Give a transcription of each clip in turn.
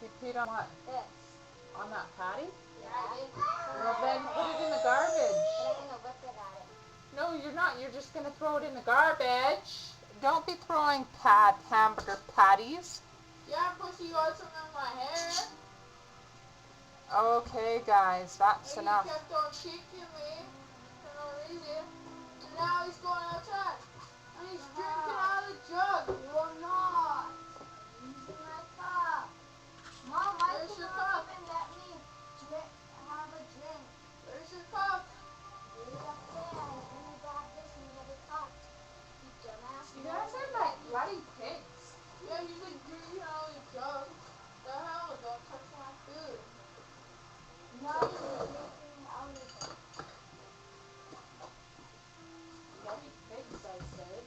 You peed on what? This. On that patty? Yeah. Well, then put it in the garbage. But I'm gonna whip it at it. No, you're not. You're just gonna throw it in the garbage. Don't be throwing hamburger patties. Yeah, pussy, you got something in my hair. Okay, guys, that's And enough. he kept on kicking me for no reason. And now he's going outside. And he's drinking out of the jug. You're not. Using my cup. Mom, why Where's can't your you cup? even let me have a drink? Where's your cup? Leave it upstairs. When you grab this and get a cup. You dumbass. You guys are like bloody pigs. Yeah, he's like drinking out of the jug. The hell? Don't touch my food. No, you're drinking out of it. Bloody pigs, I said.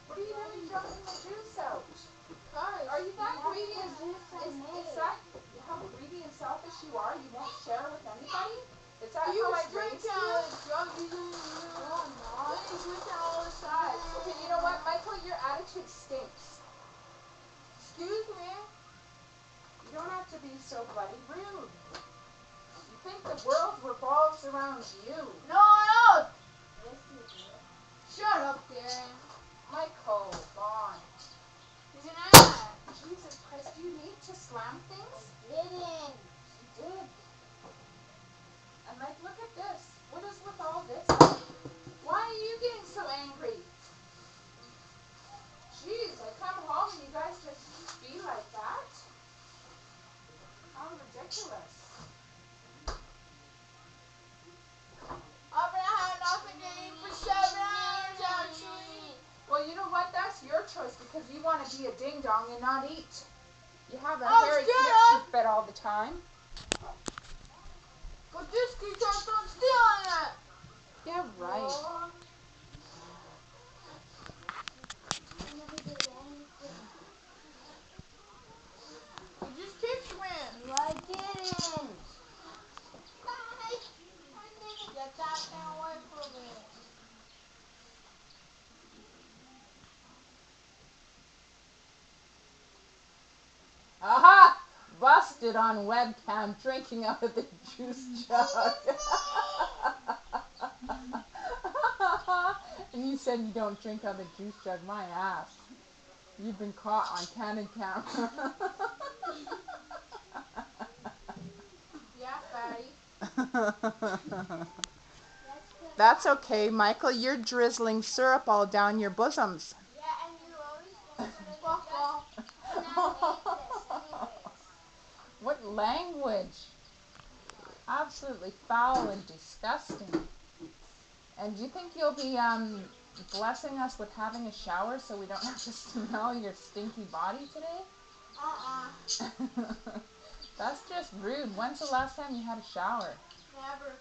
What are you doing dumping the juice out? Guys, Are you that That's greedy? the juice I Is made. that how greedy and selfish you are? You won't share with anybody? Is that he how was I raised drinking you? out of the jug. He's in Then he's drinking all the sides. Okay, you know what, Michael? Your attitude stinks. Excuse me. You don't have to be so bloody rude. You think the world revolves around you. No, no. Yes, you do. Shut up, Darren. Michaelvauughn. He's an ass. Jesus Christ, do you need to slam things? Didn't. You did. And like, look at this. What is with all this? Why are you getting so angry? Jeez, I come home and you guys just be like that? How ridiculous. I've been having nothing to eat for 7 hours, actually. Well, you know what? That's your choice because you want to be a ding-dong and not eat. You have a Oh, hairy shut pixie up. fit all the time. But this kid kept on stealing it. Yeah, right. Oh. I never did anything. He just kicked me. No, I didn't. Get that thing away from me. Aha! Busted on webcam drinking out of the juice jug. And you said you don't drink out of the juice jug. My ass. You've been caught on candid camera. Yeah, fatty. That's okay, Michael. You're drizzling syrup all down your bosoms. Yeah, and you always think that it's Fuck off. just and I made this anyways. What language? Absolutely foul and disgusting. And do you think you'll be blessing us with having a shower so we don't have to smell your stinky body today? That's just rude. When's the last time you had a shower? Never.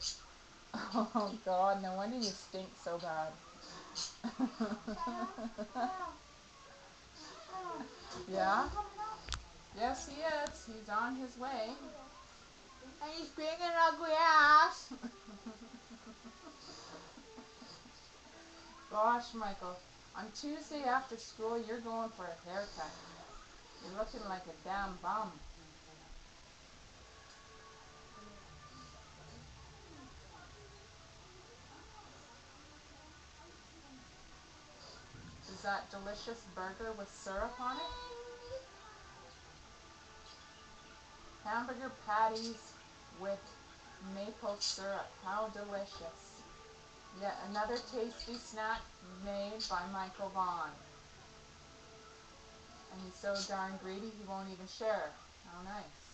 Oh God, no wonder you stink so bad. Yeah? Yes, he is. He's on his way. And he's being an ugly ass. Gosh, Michael, on Tuesday after school, you're going for a haircut. You're looking like a damn bum. Is that delicious burger with syrup on it? Hamburger patties with maple syrup. How delicious. Yet another tasty snack made by Michaelvauughn. And he's so darn greedy he won't even share. How nice.